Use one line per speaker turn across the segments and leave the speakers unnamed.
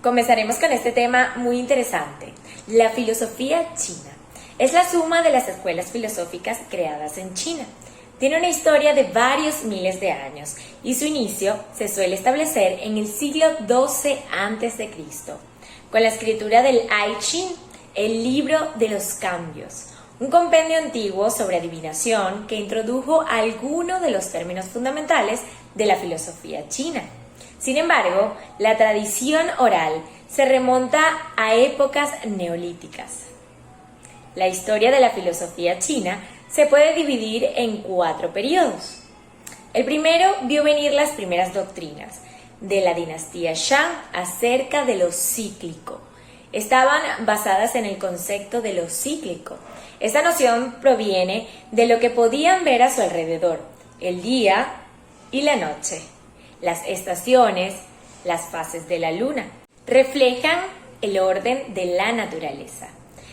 Comenzaremos con este tema muy interesante, la filosofía china. Es la suma de las escuelas filosóficas creadas en China. Tiene una historia de varios miles de años y su inicio se suele establecer en el siglo XII a.C., con la escritura del I Ching, el libro de los cambios, un compendio antiguo sobre adivinación que introdujo algunos de los términos fundamentales de la filosofía china. Sin embargo, la tradición oral se remonta a épocas neolíticas. La historia de la filosofía china se puede dividir en 4 periodos. El primero vio venir las primeras doctrinas de la dinastía Shang acerca de lo cíclico. Estaban basadas en el concepto de lo cíclico. Esta noción proviene de lo que podían ver a su alrededor, el día y la noche. Las estaciones, las fases de la luna, reflejan el orden de la naturaleza.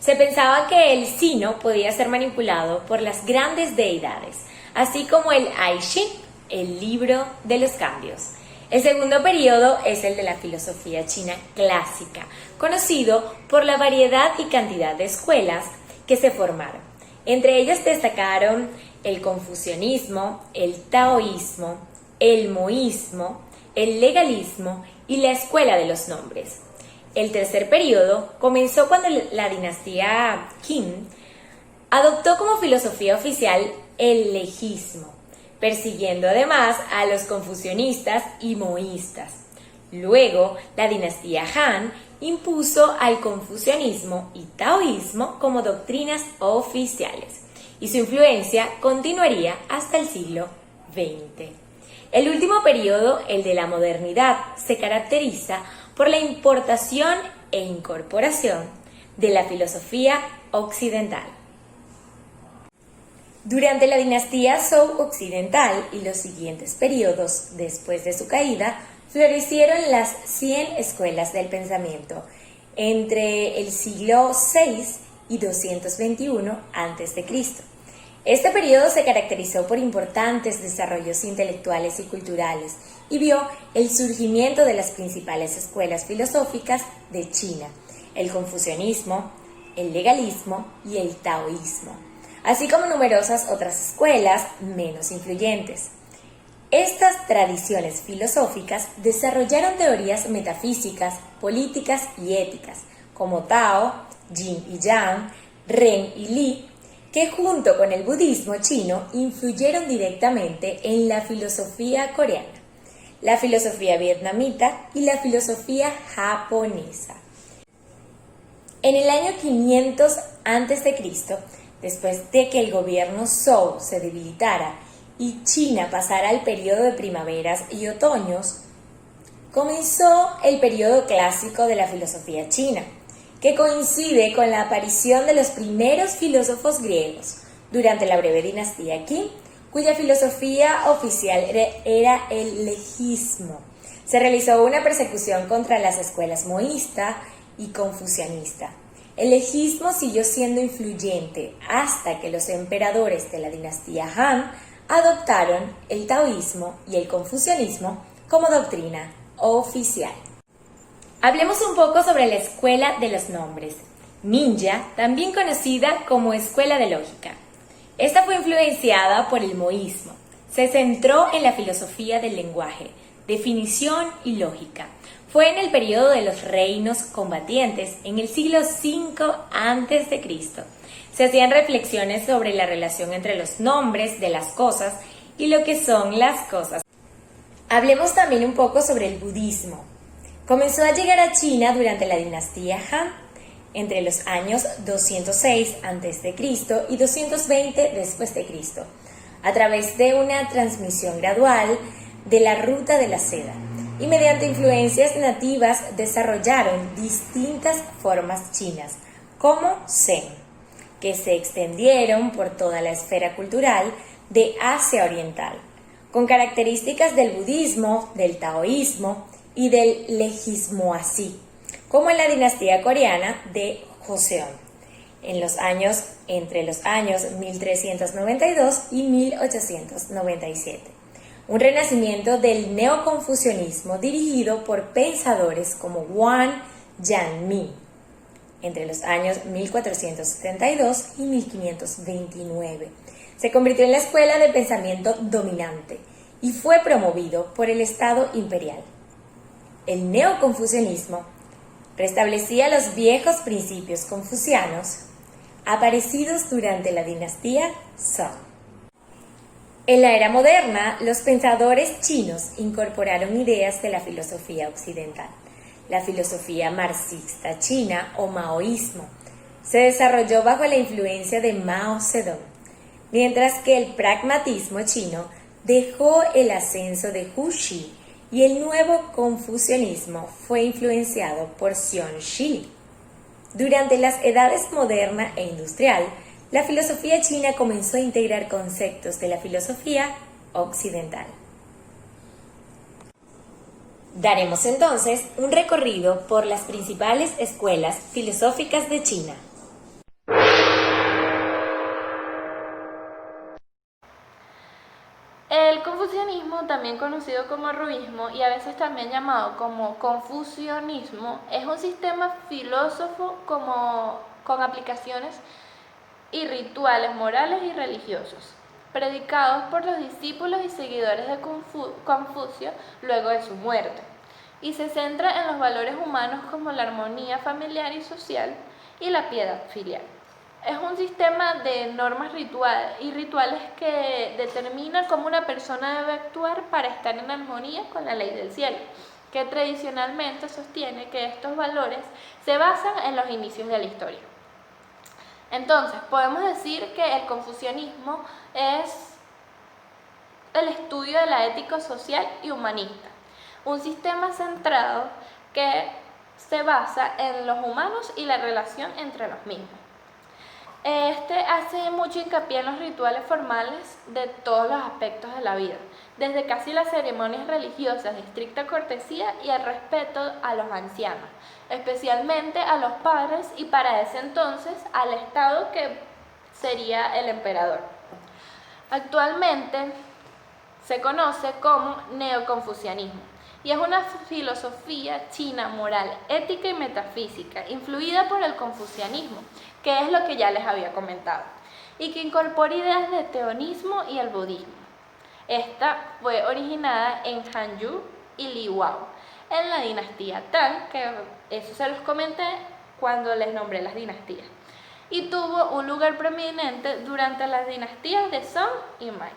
Se pensaba que el sino podía ser manipulado por las grandes deidades, así como el I Ching, el libro de los cambios. El segundo periodo es el de la filosofía china clásica, conocido por la variedad y cantidad de escuelas que se formaron. Entre ellas destacaron el confucianismo, el taoísmo, el moísmo, el legalismo y la escuela de los nombres. El tercer periodo comenzó cuando la dinastía Qin adoptó como filosofía oficial el legismo, persiguiendo además a los confucianistas y moístas. Luego, la dinastía Han impuso al confucianismo y taoísmo como doctrinas oficiales, y su influencia continuaría hasta el siglo XX. El último periodo, el de la modernidad, se caracteriza por la importación e incorporación de la filosofía occidental. Durante la dinastía Zhou occidental y los siguientes periodos después de su caída, florecieron las 100 escuelas del pensamiento entre el siglo VI y 221 a.C. Este periodo se caracterizó por importantes desarrollos intelectuales y culturales y vio el surgimiento de las principales escuelas filosóficas de China, el confucianismo, el legalismo y el taoísmo, así como numerosas otras escuelas menos influyentes. Estas tradiciones filosóficas desarrollaron teorías metafísicas, políticas y éticas, como Tao, Yin y Yang, Ren y Li, que junto con el budismo chino influyeron directamente en la filosofía coreana, la filosofía vietnamita y la filosofía japonesa. En el año 500 a.C., después de que el gobierno Zhou se debilitara y China pasara al periodo de primaveras y otoños, comenzó el periodo clásico de la filosofía china, que coincide con la aparición de los primeros filósofos griegos durante la breve dinastía Qin, cuya filosofía oficial era el legismo. Se realizó una persecución contra las escuelas moísta y confucianista. El legismo siguió siendo influyente hasta que los emperadores de la dinastía Han adoptaron el taoísmo y el confucianismo como doctrina oficial. Hablemos un poco sobre la escuela de los nombres, Minja, también conocida como escuela de lógica. Esta fue influenciada por el moísmo. Se centró en la filosofía del lenguaje, definición y lógica. Fue en el periodo de los reinos combatientes, en el siglo V a.C. Se hacían reflexiones sobre la relación entre los nombres de las cosas y lo que son las cosas. Hablemos también un poco sobre el budismo. Comenzó a llegar a China durante la dinastía Han, entre los años 206 a.C. y 220 después de Cristo, a través de una transmisión gradual de la ruta de la seda, y mediante influencias nativas desarrollaron distintas formas chinas, como Zen, que se extendieron por toda la esfera cultural de Asia Oriental, con características del budismo, del taoísmo y del legismo así, como en la dinastía coreana de Joseon, entre los años 1392 y 1897. un renacimiento del neoconfucianismo dirigido por pensadores como Wang Yanmin entre los años 1472 y 1529. Se convirtió en la escuela de pensamiento dominante y fue promovido por el Estado imperial. El neoconfucianismo restablecía los viejos principios confucianos aparecidos durante la dinastía Song. En la era moderna, los pensadores chinos incorporaron ideas de la filosofía occidental. La filosofía marxista china o maoísmo se desarrolló bajo la influencia de Mao Zedong, mientras que el pragmatismo chino dejó el ascenso de Hu Xi y el nuevo confucianismo fue influenciado por Xiong Xi. Durante las edades moderna e industrial, la filosofía china comenzó a integrar conceptos de la filosofía occidental. Daremos entonces un recorrido por las principales escuelas filosóficas de China.
El confucianismo, también conocido como ruismo y a veces también llamado como confucianismo, es un sistema filósofo con aplicaciones y rituales morales y religiosos, predicados por los discípulos y seguidores de Confucio luego de su muerte, y se centra en los valores humanos como la armonía familiar y social y la piedad filial. Es un sistema de normas rituales que determina cómo una persona debe actuar para estar en armonía con la ley del cielo, que tradicionalmente sostiene que estos valores se basan en los inicios de la historia. Entonces, podemos decir que el confucianismo es el estudio de la ética social y humanista, un sistema centrado que se basa en los humanos y la relación entre los mismos. Este hace mucho hincapié en los rituales formales de todos los aspectos de la vida, desde casi las ceremonias religiosas de estricta cortesía y el respeto a los ancianos, especialmente a los padres y para ese entonces al Estado que sería el emperador. Actualmente se conoce como neoconfucianismo y es una filosofía china moral, ética y metafísica, influida por el confucianismo, que es lo que ya les había comentado, y que incorpora ideas de teonismo y el budismo. Esta fue originada en Hanyu y Liwao, en la dinastía Tang, que eso se los comenté cuando les nombré las dinastías, y tuvo un lugar preeminente durante las dinastías de Song y Mai.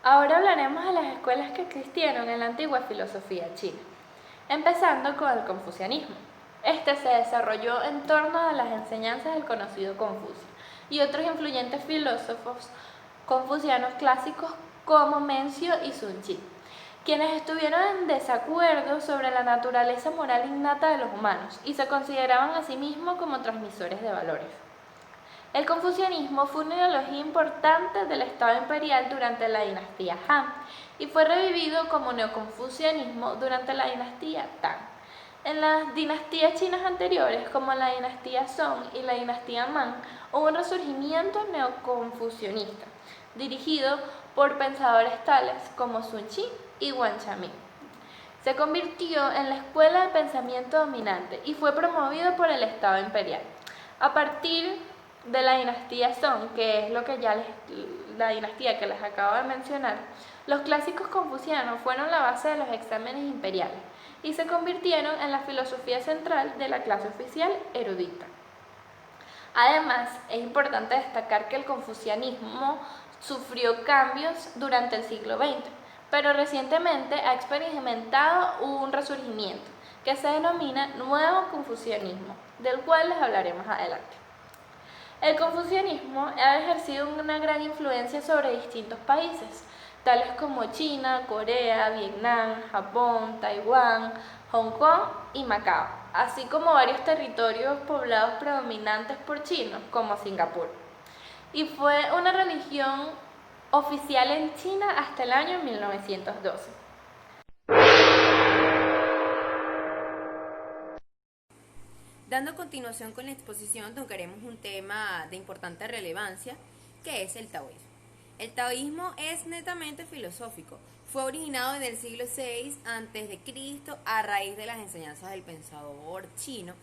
Ahora hablaremos de las escuelas que existieron en la antigua filosofía china, empezando con el confucianismo. Este se desarrolló en torno a las enseñanzas del conocido Confucio y otros influyentes filósofos confucianos clásicos como Mencio y Sun Tzu, quienes estuvieron en desacuerdo sobre la naturaleza moral innata de los humanos y se consideraban a sí mismos como transmisores de valores. El confucianismo fue una ideología importante del Estado imperial durante la dinastía Han y fue revivido como neoconfucianismo durante la dinastía Tang. En las dinastías chinas anteriores, como la dinastía Song y la dinastía Man, hubo un resurgimiento neoconfucianista, dirigido por pensadores tales como Sun Tzu y Wang Yanmin. Se convirtió en la escuela de pensamiento dominante y fue promovido por el Estado imperial. A partir de la dinastía Song, que es la dinastía que les acabo de mencionar, los clásicos confucianos fueron la base de los exámenes imperiales y se convirtieron en la filosofía central de la clase oficial erudita. Además, es importante destacar que el confucianismo sufrió cambios durante el siglo XX, pero recientemente ha experimentado un resurgimiento que se denomina Nuevo Confucianismo, del cual les hablaré más adelante. El confucianismo ha ejercido una gran influencia sobre distintos países, tales como China, Corea, Vietnam, Japón, Taiwán, Hong Kong y Macao, así como varios territorios poblados predominantes por chinos, como Singapur. Y fue una religión oficial en China hasta el año 1912.
Dando continuación con la exposición, tocaremos un tema de importante relevancia, que es el taoísmo. El taoísmo es netamente filosófico, fue originado en el siglo VI a.C. a raíz de las enseñanzas del pensador chino,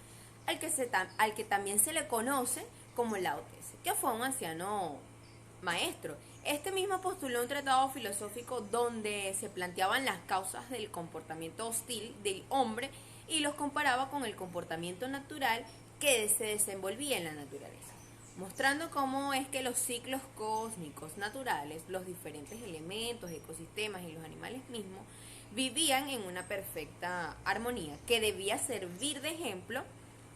al que también se le conoce como Lao Tse, que fue un anciano maestro. Este mismo postuló un tratado filosófico donde se planteaban las causas del comportamiento hostil del hombre y los comparaba con el comportamiento natural que se desenvolvía en la naturaleza, mostrando cómo es que los ciclos cósmicos naturales, los diferentes elementos, ecosistemas y los animales mismos vivían en una perfecta armonía que debía servir de ejemplo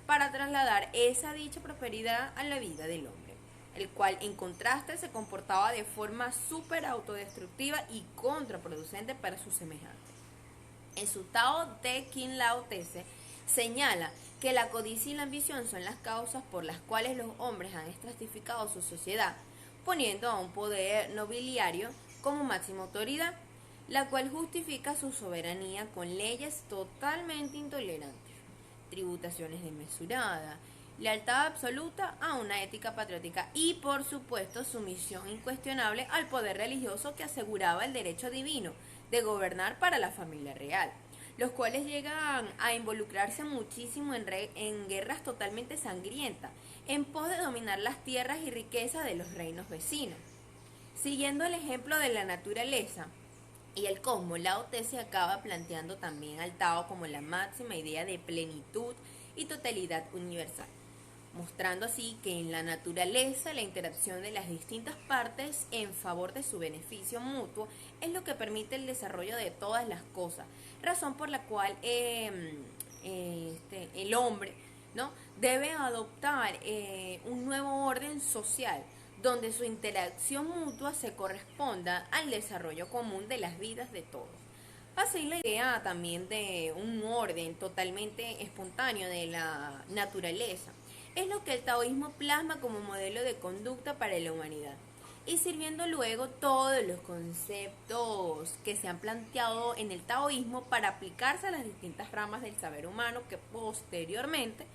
para trasladar esa dicha prosperidad a la vida del hombre, el cual en contraste se comportaba de forma súper autodestructiva y contraproducente para sus semejantes. En su Tao Te Ching Lao Tse señala que la codicia y la ambición son las causas por las cuales los hombres han estratificado su sociedad, poniendo a un poder nobiliario como máxima autoridad, la cual justifica su soberanía con leyes totalmente intolerantes, tributaciones desmesuradas, lealtad absoluta a una ética patriótica y, por supuesto, sumisión incuestionable al poder religioso que aseguraba el derecho divino de gobernar para la familia real, los cuales llegan a involucrarse muchísimo en guerras totalmente sangrientas, en pos de dominar las tierras y riquezas de los reinos vecinos. Siguiendo el ejemplo de la naturaleza y el cosmos, Lao Tse se acaba planteando también al Tao como la máxima idea de plenitud y totalidad universal, mostrando así que en la naturaleza la interacción de las distintas partes en favor de su beneficio mutuo es lo que permite el desarrollo de todas las cosas, razón por la cual el hombre, ¿no?, debe adoptar un nuevo orden social donde su interacción mutua se corresponda al desarrollo común de las vidas de todos. Así, la idea también de un orden totalmente espontáneo de la naturaleza es lo que el taoísmo plasma como modelo de conducta para la humanidad, y sirviendo luego todos los conceptos que se han planteado en el taoísmo para aplicarse a las distintas ramas del saber humano que posteriormente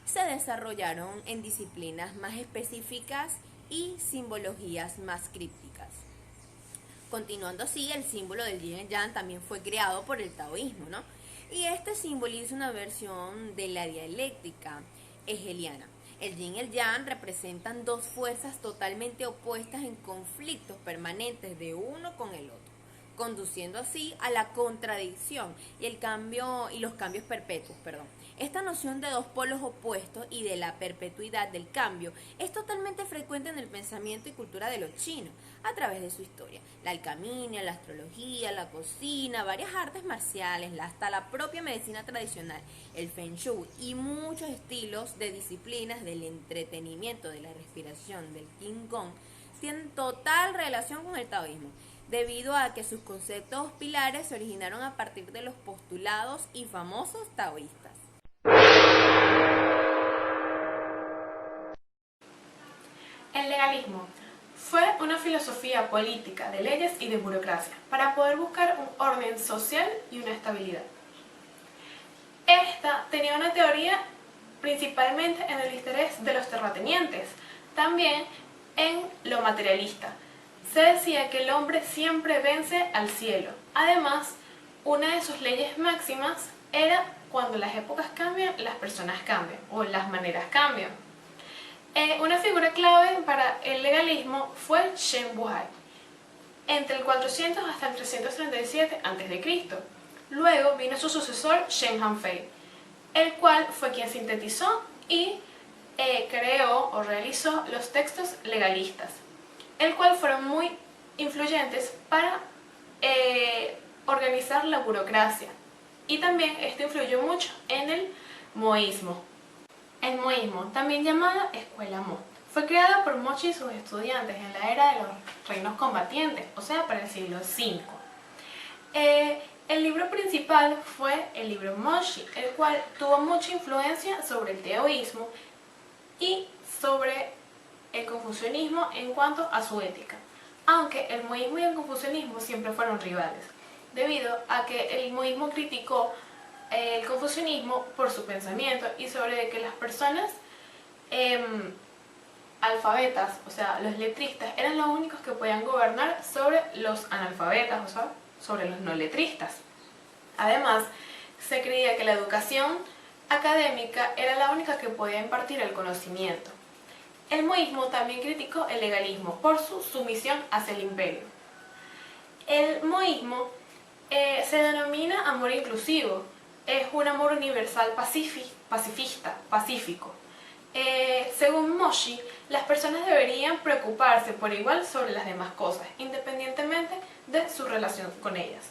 se desarrollaron en disciplinas más específicas y simbologías más crípticas. Continuando así, el símbolo del yin y yang también fue creado por el taoísmo, ¿no? Y este simboliza una versión de la dialéctica hegeliana. El yin y el yang representan dos fuerzas totalmente opuestas en conflictos permanentes de uno con el otro, conduciendo así a la contradicción y los cambios perpetuos, Esta noción de dos polos opuestos y de la perpetuidad del cambio es totalmente frecuente en el pensamiento y cultura de los chinos a través de su historia. La alquimia, la astrología, la cocina, varias artes marciales, hasta la propia medicina tradicional, el feng shui y muchos estilos de disciplinas del entretenimiento, de la respiración, del qigong, tienen total relación con el taoísmo, debido a que sus conceptos pilares se originaron a partir de los postulados y famosos taoístas.
El legalismo fue una filosofía política de leyes y de burocracia para poder buscar un orden social y una estabilidad. Esta tenía una teoría principalmente en el interés de los terratenientes, también en lo materialista. Se decía que el hombre siempre vence al cielo. Además, una de sus leyes máximas era: cuando las épocas cambian, las personas cambian, o las maneras cambian. Una figura clave para el legalismo fue Shen Buhai, entre el 400 hasta el 337 a.C. Luego vino su sucesor Shen Hanfei, el cual fue quien sintetizó y creó o realizó los textos legalistas, el cual fueron muy influyentes para organizar la burocracia, y también esto influyó mucho en el moísmo. El moísmo, también llamada Escuela Mo, fue creada por Mochi y sus estudiantes en la era de los reinos combatientes, o sea, para el siglo V. El libro principal fue el libro Mochi, el cual tuvo mucha influencia sobre el taoísmo y sobre el confucianismo en cuanto a su ética, aunque el moísmo y el confucianismo siempre fueron rivales, debido a que el moísmo criticó el confucianismo por su pensamiento y sobre que las personas alfabetas, o sea, los letristas, eran los únicos que podían gobernar sobre los analfabetas, o sea, sobre los no letristas. Además, se creía que la educación académica era la única que podía impartir el conocimiento. El moísmo también criticó el legalismo por su sumisión hacia el imperio. El moísmo se denomina amor inclusivo, es un amor universal pacífico. Según Moshi, las personas deberían preocuparse por igual sobre las demás cosas, independientemente de su relación con ellas.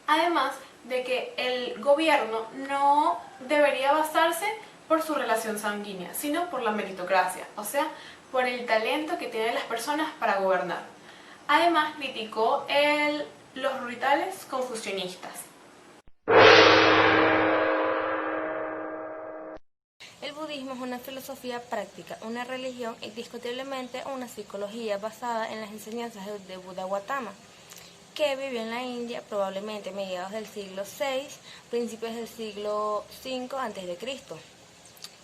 Además de que el gobierno no debería basarse por su relación sanguínea, sino por la meritocracia, o sea, por el talento que tienen las personas para gobernar. Además, criticó los rituales confucianistas.
El budismo es una filosofía práctica, una religión y indiscutiblemente una psicología basada en las enseñanzas de Buda Gautama, que vivió en la India probablemente a mediados del siglo VI, principios del siglo V a.C.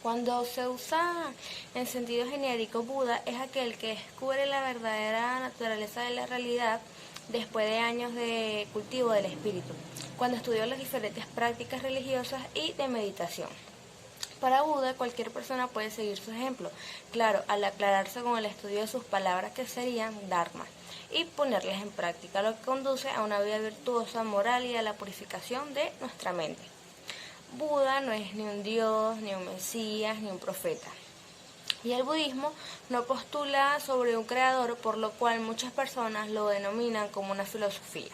Cuando se usa en sentido genérico, Buda es aquel que descubre la verdadera naturaleza de la realidad después de años de cultivo del espíritu, cuando estudió las diferentes prácticas religiosas y de meditación. Para Buda, cualquier persona puede seguir su ejemplo, claro, al aclararse con el estudio de sus palabras que serían dharma, y ponerlas en práctica, lo que conduce a una vida virtuosa, moral y a la purificación de nuestra mente. Buda no es ni un dios, ni un mesías, ni un profeta. Y el budismo no postula sobre un creador, por lo cual muchas personas lo denominan como una filosofía.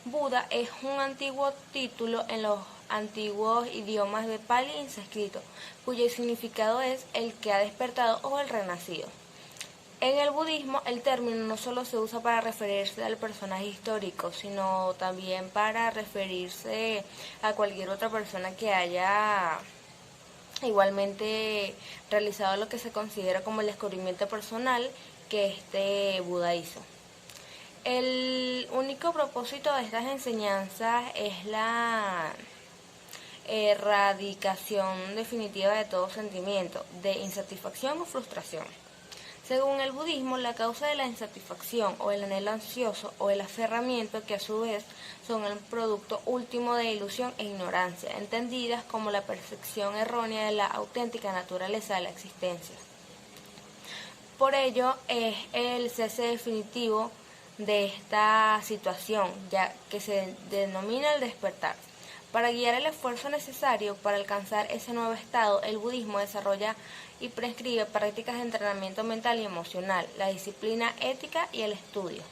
Buda es un antiguo título en los antiguos idiomas de Pali y sánscrito, cuyo significado es el que ha despertado o el renacido. En el budismo, el término no solo se usa para referirse al personaje histórico, sino también para referirse a cualquier otra persona que haya igualmente realizado lo que se considera como el descubrimiento personal que este Buda hizo. El único propósito de estas enseñanzas es la erradicación definitiva de todo sentimiento de insatisfacción o frustración. Según el budismo, la causa de la insatisfacción o el anhelo ansioso o el aferramiento, que a su vez son el producto último de ilusión e ignorancia, entendidas como la percepción errónea de la auténtica naturaleza de la existencia. Por ello es el cese definitivo de esta situación, ya que se denomina el despertar. Para guiar el esfuerzo necesario para alcanzar ese nuevo estado, el budismo desarrolla y prescribe prácticas de entrenamiento mental y emocional, la disciplina ética y el estudio.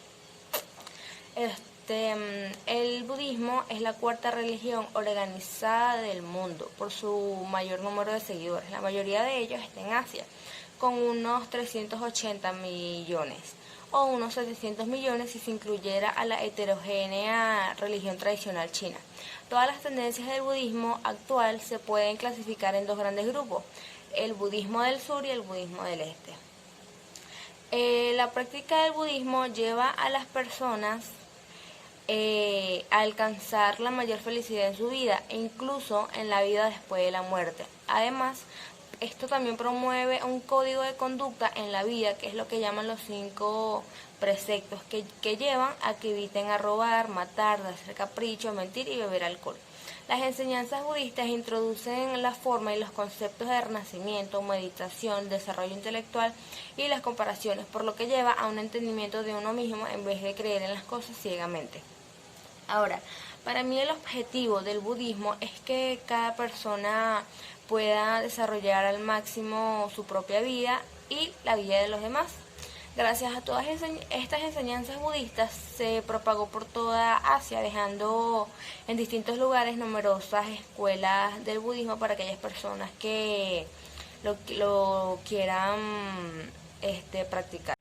El budismo es la cuarta religión organizada del mundo por su mayor número de seguidores. La mayoría de ellos está en Asia, con unos 380 millones, o unos 700 millones si se incluyera a la heterogénea religión tradicional china. Todas las tendencias del budismo actual se pueden clasificar en dos grandes grupos: el budismo del sur y el budismo del este. La práctica del budismo lleva a las personas a alcanzar la mayor felicidad en su vida e incluso en la vida después de la muerte. Además, esto también promueve un código de conducta en la vida, que es lo que llaman los 5 preceptos, que llevan a que eviten a robar, matar, hacer capricho, mentir y beber alcohol. Las enseñanzas budistas introducen la forma y los conceptos de renacimiento, meditación, desarrollo intelectual y las comparaciones, por lo que lleva a un entendimiento de uno mismo en vez de creer en las cosas ciegamente. Ahora, para mí el objetivo del budismo es que cada persona pueda desarrollar al máximo su propia vida y la vida de los demás. Gracias a todas estas enseñanzas budistas se propagó por toda Asia, dejando en distintos lugares numerosas escuelas del budismo para aquellas personas que lo quieran practicar.